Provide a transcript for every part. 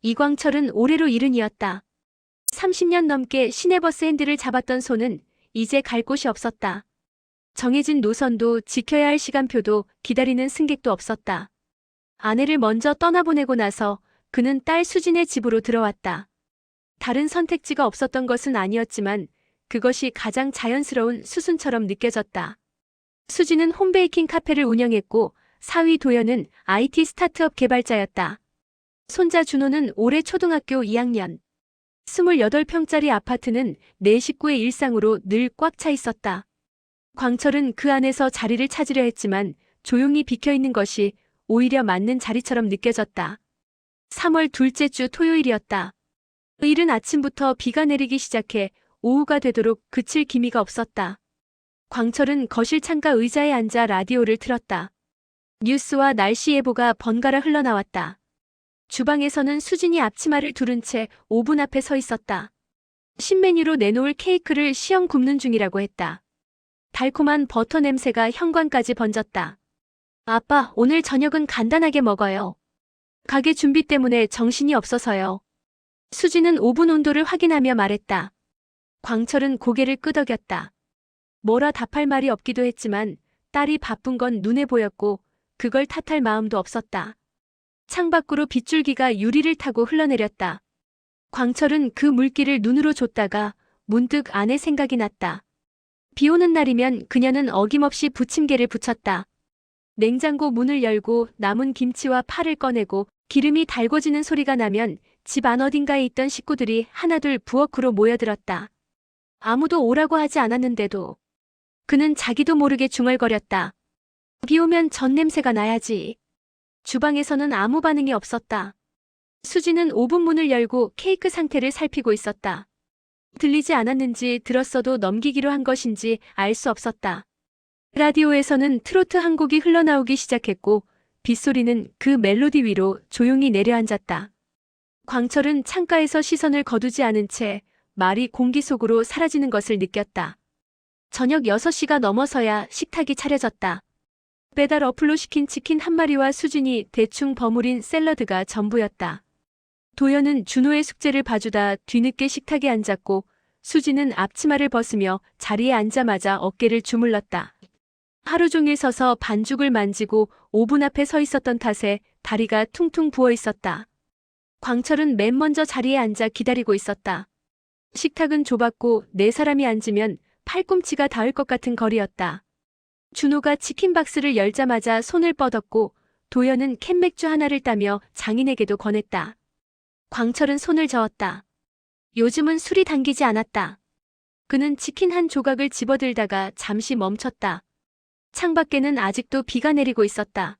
이광철은 올해로 70이었다. 30년 넘게 시내버스 핸들을 잡았던 손은 이제 갈 곳이 없었다. 정해진 노선도 지켜야 할 시간표도 기다리는 승객도 없었다. 아내를 먼저 떠나보내고 나서 그는 딸 수진의 집으로 들어왔다. 다른 선택지가 없었던 것은 아니었지만 그것이 가장 자연스러운 수순처럼 느껴졌다. 수진은 홈베이킹 카페를 운영했고 사위 도연은 IT 스타트업 개발자였다. 손자 준호는 올해 초등학교 2학년. 28평짜리 아파트는 네 식구의 일상으로 늘 꽉 차 있었다. 광철은 그 안에서 자리를 찾으려 했지만 조용히 비켜있는 것이 오히려 맞는 자리처럼 느껴졌다. 3월 둘째 주 토요일이었다. 이른 아침부터 비가 내리기 시작해 오후가 되도록 그칠 기미가 없었다. 광철은 거실 창가 의자에 앉아 라디오를 틀었다. 뉴스와 날씨 예보가 번갈아 흘러나왔다. 주방에서는 수진이 앞치마를 두른 채 오븐 앞에 서 있었다. 신메뉴로 내놓을 케이크를 시험 굽는 중이라고 했다. 달콤한 버터 냄새가 현관까지 번졌다. 아빠, 오늘 저녁은 간단하게 먹어요. 가게 준비 때문에 정신이 없어서요. 수진은 오븐 온도를 확인하며 말했다. 광철은 고개를 끄덕였다. 뭐라 답할 말이 없기도 했지만 딸이 바쁜 건 눈에 보였고 그걸 탓할 마음도 없었다. 창밖으로 빗줄기가 유리를 타고 흘러내렸다. 광철은 그 물기를 눈으로 줬다가 문득 아내 생각이 났다. 비 오는 날이면 그녀는 어김없이 부침개를 부쳤다. 냉장고 문을 열고 남은 김치와 파를 꺼내고 기름이 달궈지는 소리가 나면 집 안 어딘가에 있던 식구들이 하나둘 부엌으로 모여들었다. 아무도 오라고 하지 않았는데도 그는 자기도 모르게 중얼거렸다. 비 오면 전 냄새가 나야지. 주방에서는 아무 반응이 없었다. 수지는 오븐 문을 열고 케이크 상태를 살피고 있었다. 들리지 않았는지 들었어도 넘기기로 한 것인지 알 수 없었다. 라디오에서는 트로트 한 곡이 흘러나오기 시작했고 빗소리는 그 멜로디 위로 조용히 내려앉았다. 광철은 창가에서 시선을 거두지 않은 채 말이 공기 속으로 사라지는 것을 느꼈다. 저녁 6시가 넘어서야 식탁이 차려졌다. 배달 어플로 시킨 치킨 한 마리와 수진이 대충 버무린 샐러드가 전부였다. 도연은 준호의 숙제를 봐주다 뒤늦게 식탁에 앉았고 수진은 앞치마를 벗으며 자리에 앉자마자 어깨를 주물렀다. 하루 종일 서서 반죽을 만지고 오븐 앞에 서 있었던 탓에 다리가 퉁퉁 부어 있었다. 광철은 맨 먼저 자리에 앉아 기다리고 있었다. 식탁은 좁았고 네 사람이 앉으면 팔꿈치가 닿을 것 같은 거리였다. 준호가 치킨 박스를 열자마자 손을 뻗었고 도연은 캔맥주 하나를 따며 장인에게도 권했다. 광철은 손을 저었다. 요즘은 술이 당기지 않았다. 그는 치킨 한 조각을 집어들다가 잠시 멈췄다. 창밖에는 아직도 비가 내리고 있었다.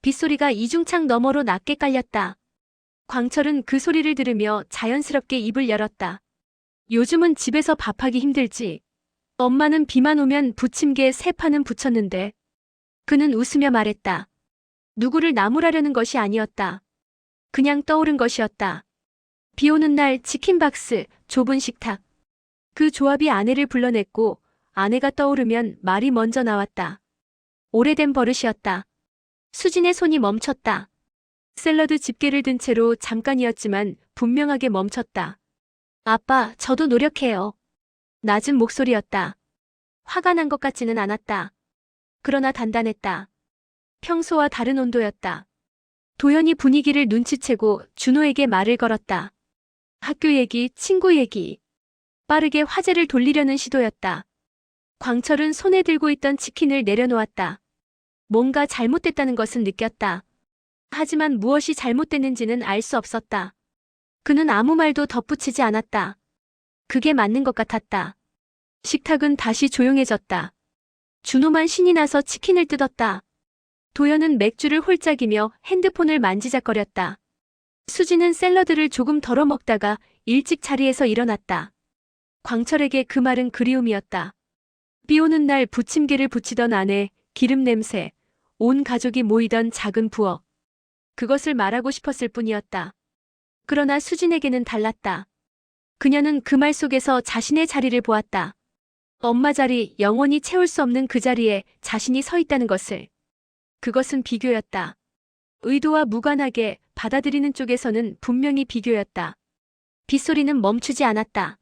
빗소리가 이중창 너머로 낮게 깔렸다. 광철은 그 소리를 들으며 자연스럽게 입을 열었다. 요즘은 집에서 밥하기 힘들지. 엄마는 비만 오면 부침개에 새 판은 부쳤는데. 그는 웃으며 말했다. 누구를 나무라려는 것이 아니었다. 그냥 떠오른 것이었다. 비 오는 날 치킨 박스, 좁은 식탁. 그 조합이 아내를 불러냈고 아내가 떠오르면 말이 먼저 나왔다. 오래된 버릇이었다. 수진의 손이 멈췄다. 샐러드 집게를 든 채로 잠깐이었지만 분명하게 멈췄다. 아빠, 저도 노력해요. 낮은 목소리였다. 화가 난 것 같지는 않았다. 그러나 단단했다. 평소와 다른 온도였다. 도연이 분위기를 눈치채고 준호에게 말을 걸었다. 학교 얘기, 친구 얘기. 빠르게 화제를 돌리려는 시도였다. 광철은 손에 들고 있던 치킨을 내려놓았다. 뭔가 잘못됐다는 것은 느꼈다. 하지만 무엇이 잘못됐는지는 알 수 없었다. 그는 아무 말도 덧붙이지 않았다. 그게 맞는 것 같았다. 식탁은 다시 조용해졌다. 준호만 신이 나서 치킨을 뜯었다. 도연은 맥주를 홀짝이며 핸드폰을 만지작거렸다. 수지는 샐러드를 조금 덜어 먹다가 일찍 자리에서 일어났다. 광철에게 그 말은 그리움이었다. 비 오는 날 부침개를 부치던 아내, 기름 냄새, 온 가족이 모이던 작은 부엌. 그것을 말하고 싶었을 뿐이었다. 그러나 수진에게는 달랐다. 그녀는 그 말 속에서 자신의 자리를 보았다. 엄마 자리, 영원히 채울 수 없는 그 자리에 자신이 서 있다는 것을. 그것은 비교였다. 의도와 무관하게 받아들이는 쪽에서는 분명히 비교였다. 빗소리는 멈추지 않았다.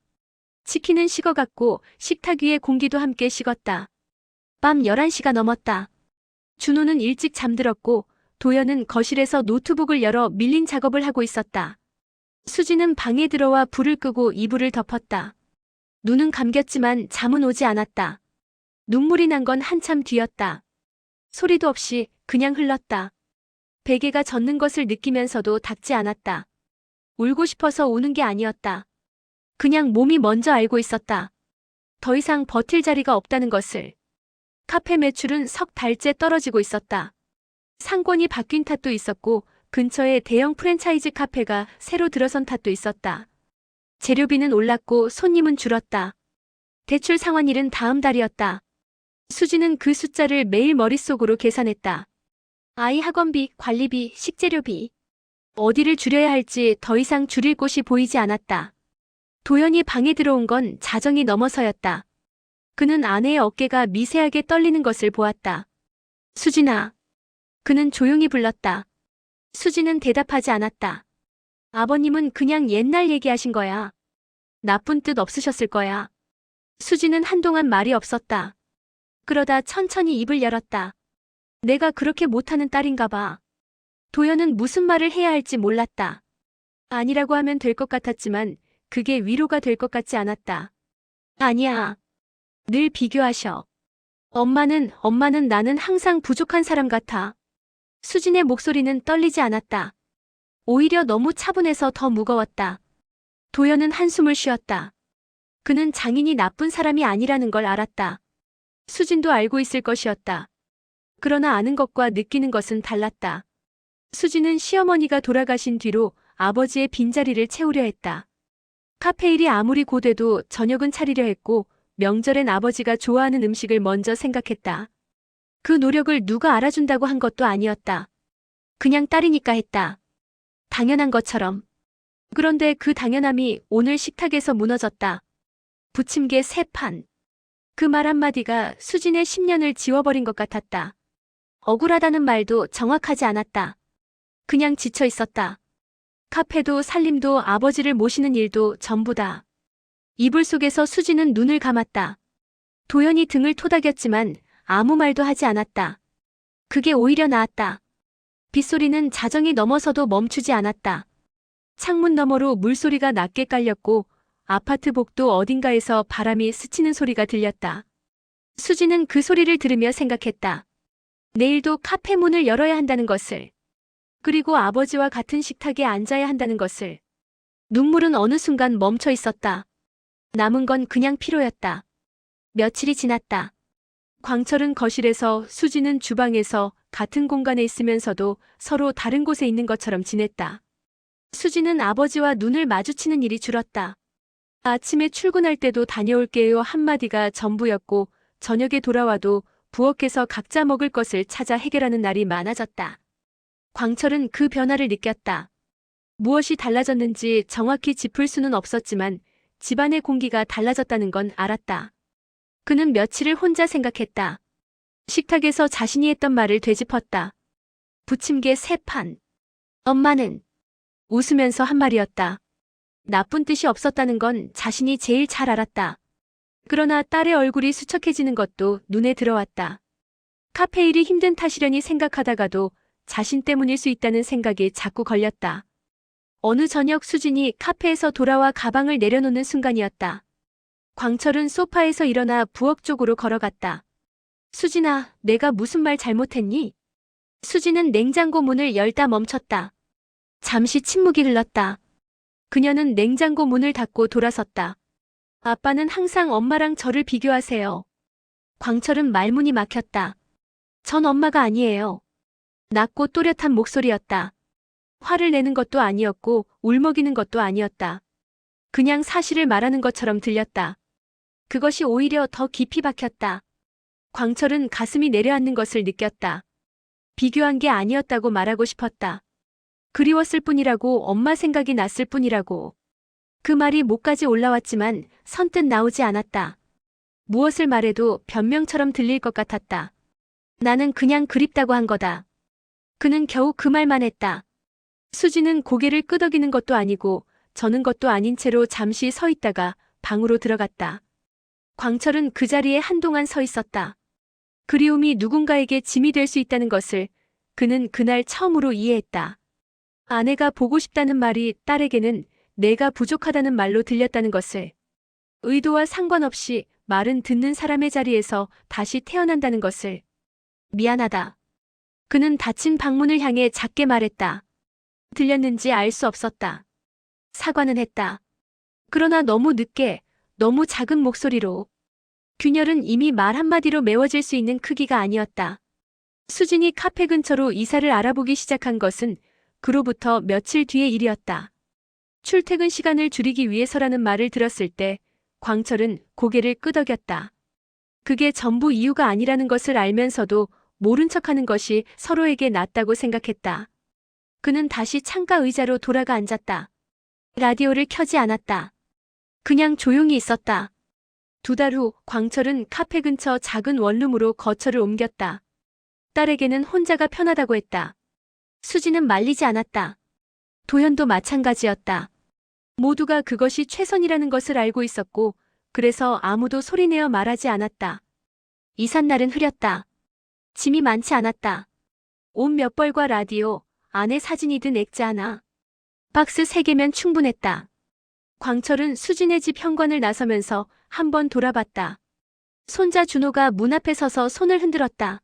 치킨은 식어갔고 식탁 위의 공기도 함께 식었다. 밤 11시가 넘었다. 준호는 일찍 잠들었고 도연은 거실에서 노트북을 열어 밀린 작업을 하고 있었다. 수지는 방에 들어와 불을 끄고 이불을 덮었다. 눈은 감겼지만 잠은 오지 않았다. 눈물이 난 건 한참 뒤였다. 소리도 없이 그냥 흘렀다. 베개가 젖는 것을 느끼면서도 닿지 않았다. 울고 싶어서 우는 게 아니었다. 그냥 몸이 먼저 알고 있었다. 더 이상 버틸 자리가 없다는 것을. 카페 매출은 석 달째 떨어지고 있었다. 상권이 바뀐 탓도 있었고 근처에 대형 프랜차이즈 카페가 새로 들어선 탓도 있었다. 재료비는 올랐고 손님은 줄었다. 대출 상환일은 다음 달이었다. 수지는 그 숫자를 매일 머릿속으로 계산했다. 아이 학원비, 관리비, 식재료비. 어디를 줄여야 할지 더 이상 줄일 곳이 보이지 않았다. 도연이 방에 들어온 건 자정이 넘어서였다. 그는 아내의 어깨가 미세하게 떨리는 것을 보았다. 수진아. 그는 조용히 불렀다. 수지는 대답하지 않았다. 아버님은 그냥 옛날 얘기하신 거야. 나쁜 뜻 없으셨을 거야. 수지는 한동안 말이 없었다. 그러다 천천히 입을 열었다. 내가 그렇게 못하는 딸인가 봐. 도연은 무슨 말을 해야 할지 몰랐다. 아니라고 하면 될 것 같았지만 그게 위로가 될 것 같지 않았다. 아니야. 늘 비교하셔. 엄마는 나는 항상 부족한 사람 같아. 수진의 목소리는 떨리지 않았다. 오히려 너무 차분해서 더 무거웠다. 도연은 한숨을 쉬었다. 그는 장인이 나쁜 사람이 아니라는 걸 알았다. 수진도 알고 있을 것이었다. 그러나 아는 것과 느끼는 것은 달랐다. 수진은 시어머니가 돌아가신 뒤로 아버지의 빈자리를 채우려 했다. 카페 일이 아무리 고돼도 저녁은 차리려 했고 명절엔 아버지가 좋아하는 음식을 먼저 생각했다. 그 노력을 누가 알아준다고 한 것도 아니었다. 그냥 딸이니까 했다. 당연한 것처럼. 그런데 그 당연함이 오늘 식탁에서 무너졌다. 부침개 3판. 그 말 한마디가 수진의 10년을 지워버린 것 같았다. 억울하다는 말도 정확하지 않았다. 그냥 지쳐 있었다. 카페도 살림도 아버지를 모시는 일도 전부다. 이불 속에서 수지는 눈을 감았다. 도연이 등을 토닥였지만 아무 말도 하지 않았다. 그게 오히려 나았다. 빗소리는 자정이 넘어서도 멈추지 않았다. 창문 너머로 물소리가 낮게 깔렸고 아파트 복도 어딘가에서 바람이 스치는 소리가 들렸다. 수지는 그 소리를 들으며 생각했다. 내일도 카페 문을 열어야 한다는 것을. 그리고 아버지와 같은 식탁에 앉아야 한다는 것을. 눈물은 어느 순간 멈춰 있었다. 남은 건 그냥 피로였다. 며칠이 지났다. 광철은 거실에서 수지는 주방에서 같은 공간에 있으면서도 서로 다른 곳에 있는 것처럼 지냈다. 수지는 아버지와 눈을 마주치는 일이 줄었다. 아침에 출근할 때도 다녀올게요 한마디가 전부였고 저녁에 돌아와도 부엌에서 각자 먹을 것을 찾아 해결하는 날이 많아졌다. 광철은 그 변화를 느꼈다. 무엇이 달라졌는지 정확히 짚을 수는 없었지만 집안의 공기가 달라졌다는 건 알았다. 그는 며칠을 혼자 생각했다. 식탁에서 자신이 했던 말을 되짚었다. 부침개 3판. 엄마는 웃으면서 한 말이었다. 나쁜 뜻이 없었다는 건 자신이 제일 잘 알았다. 그러나 딸의 얼굴이 수척해지는 것도 눈에 들어왔다. 카페 일이 힘든 탓이려니 생각하다가도 자신 때문일 수 있다는 생각이 자꾸 걸렸다. 어느 저녁 수진이 카페에서 돌아와 가방을 내려놓는 순간이었다. 광철은 소파에서 일어나 부엌 쪽으로 걸어갔다. 수진아, 내가 무슨 말 잘못했니? 수진은 냉장고 문을 열다 멈췄다. 잠시 침묵이 흘렀다. 그녀는 냉장고 문을 닫고 돌아섰다. 아빠는 항상 엄마랑 저를 비교하세요. 광철은 말문이 막혔다. 전 엄마가 아니에요. 낮고 또렷한 목소리였다. 화를 내는 것도 아니었고 울먹이는 것도 아니었다. 그냥 사실을 말하는 것처럼 들렸다. 그것이 오히려 더 깊이 박혔다. 광철은 가슴이 내려앉는 것을 느꼈다. 비교한 게 아니었다고 말하고 싶었다. 그리웠을 뿐이라고 엄마 생각이 났을 뿐이라고. 그 말이 목까지 올라왔지만 선뜻 나오지 않았다. 무엇을 말해도 변명처럼 들릴 것 같았다. 나는 그냥 그립다고 한 거다. 그는 겨우 그 말만 했다. 수지는 고개를 끄덕이는 것도 아니고 저는 것도 아닌 채로 잠시 서 있다가 방으로 들어갔다. 광철은 그 자리에 한동안 서 있었다. 그리움이 누군가에게 짐이 될 수 있다는 것을 그는 그날 처음으로 이해했다. 아내가 보고 싶다는 말이 딸에게는 내가 부족하다는 말로 들렸다는 것을, 의도와 상관없이 말은 듣는 사람의 자리에서 다시 태어난다는 것을. 미안하다. 그는 닫힌 방문을 향해 작게 말했다. 들렸는지 알 수 없었다. 사과는 했다. 그러나 너무 늦게, 너무 작은 목소리로. 균열은 이미 말 한마디로 메워질 수 있는 크기가 아니었다. 수진이 카페 근처로 이사를 알아보기 시작한 것은 그로부터 며칠 뒤의 일이었다. 출퇴근 시간을 줄이기 위해서라는 말을 들었을 때 광철은 고개를 끄덕였다. 그게 전부 이유가 아니라는 것을 알면서도 모른 척하는 것이 서로에게 낫다고 생각했다. 그는 다시 창가 의자로 돌아가 앉았다. 라디오를 켜지 않았다. 그냥 조용히 있었다. 2달 후 광철은 카페 근처 작은 원룸으로 거처를 옮겼다. 딸에게는 혼자가 편하다고 했다. 수지는 말리지 않았다. 도현도 마찬가지였다. 모두가 그것이 최선이라는 것을 알고 있었고 그래서 아무도 소리내어 말하지 않았다. 이삿날은 흐렸다. 짐이 많지 않았다. 옷 몇 벌과 라디오, 아내 사진이 든 액자 하나. 박스 3개면 충분했다. 광철은 수진의 집 현관을 나서면서 한번 돌아봤다. 손자 준호가 문 앞에 서서 손을 흔들었다.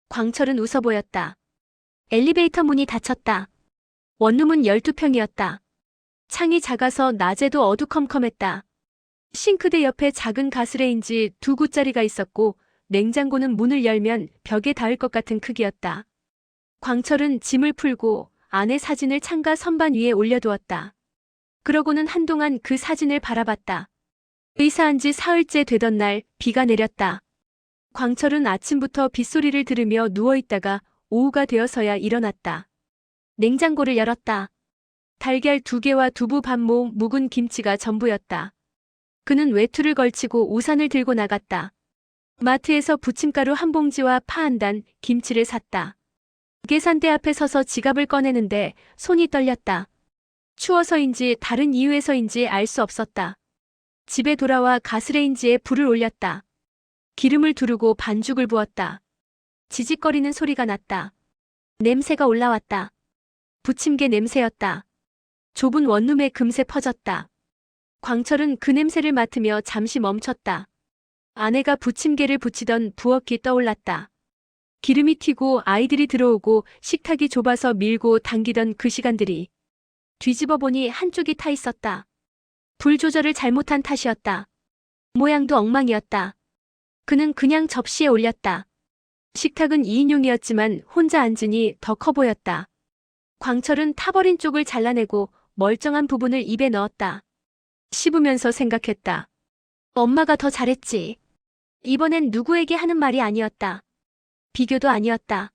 광철은 웃어 보였다. 엘리베이터 문이 닫혔다. 원룸은 12평이었다. 창이 작아서 낮에도 어두컴컴했다. 싱크대 옆에 작은 가스레인지 2구짜리가 있었고 냉장고는 문을 열면 벽에 닿을 것 같은 크기였다. 광철은 짐을 풀고 아내 사진을 창가 선반 위에 올려두었다. 그러고는 한동안 그 사진을 바라봤다. 이사한 지 사흘째 되던 날 비가 내렸다. 광철은 아침부터 빗소리를 들으며 누워있다가 오후가 되어서야 일어났다. 냉장고를 열었다. 달걀 2개와 두부 반모 묵은 김치가 전부였다. 그는 외투를 걸치고 우산을 들고 나갔다. 마트에서 부침가루 한 봉지와 파 한 단, 김치를 샀다. 계산대 앞에 서서 지갑을 꺼내는데 손이 떨렸다. 추워서인지 다른 이유에서인지 알 수 없었다. 집에 돌아와 가스레인지에 불을 올렸다. 기름을 두르고 반죽을 부었다. 지직거리는 소리가 났다. 냄새가 올라왔다. 부침개 냄새였다. 좁은 원룸에 금세 퍼졌다. 광철은 그 냄새를 맡으며 잠시 멈췄다. 아내가 부침개를 부치던 부엌이 떠올랐다. 기름이 튀고 아이들이 들어오고 식탁이 좁아서 밀고 당기던 그 시간들이. 뒤집어 보니 한쪽이 타 있었다. 불 조절을 잘못한 탓이었다. 모양도 엉망이었다. 그는 그냥 접시에 올렸다. 식탁은 2인용이었지만 혼자 앉으니 더 커 보였다. 광철은 타버린 쪽을 잘라내고 멀쩡한 부분을 입에 넣었다. 씹으면서 생각했다. 엄마가 더 잘했지. 이번엔 누구에게 하는 말이 아니었다. 비교도 아니었다.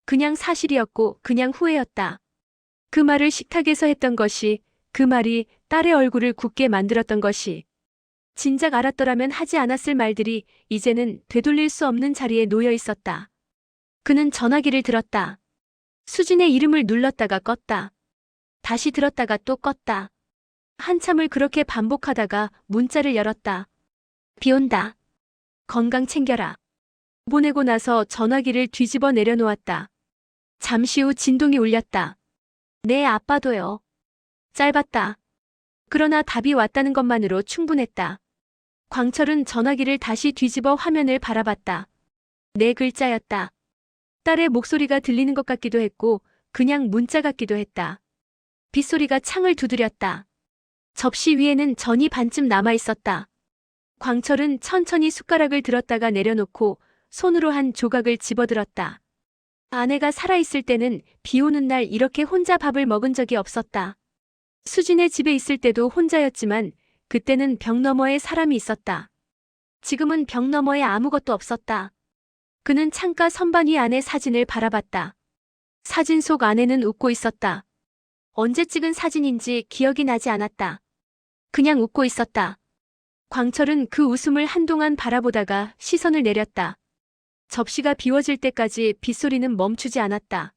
그냥 사실이었고 그냥 후회였다. 그 말을 식탁에서 했던 것이, 그 말이 딸의 얼굴을 굳게 만들었던 것이. 진작 알았더라면 하지 않았을 말들이 이제는 되돌릴 수 없는 자리에 놓여 있었다. 그는 전화기를 들었다. 수진의 이름을 눌렀다가 껐다. 다시 들었다가 또 껐다. 한참을 그렇게 반복하다가 문자를 열었다. 비 온다. 건강 챙겨라. 보내고 나서 전화기를 뒤집어 내려놓았다. 잠시 후 진동이 울렸다. 네, 아빠도요. 짧았다. 그러나 답이 왔다는 것만으로 충분했다. 광철은 전화기를 다시 뒤집어 화면을 바라봤다. 네 글자였다. 딸의 목소리가 들리는 것 같기도 했고 그냥 문자 같기도 했다. 빗소리가 창을 두드렸다. 접시 위에는 전이 반쯤 남아있었다. 광철은 천천히 숟가락을 들었다가 내려놓고 손으로 한 조각을 집어들었다. 아내가 살아있을 때는 비 오는 날 이렇게 혼자 밥을 먹은 적이 없었다. 수진의 집에 있을 때도 혼자였지만 그때는 벽 너머에 사람이 있었다. 지금은 벽 너머에 아무것도 없었다. 그는 창가 선반 위 아내 사진을 바라봤다. 사진 속 아내는 웃고 있었다. 언제 찍은 사진인지 기억이 나지 않았다. 그냥 웃고 있었다. 광철은 그 웃음을 한동안 바라보다가 시선을 내렸다. 접시가 비워질 때까지 빗소리는 멈추지 않았다.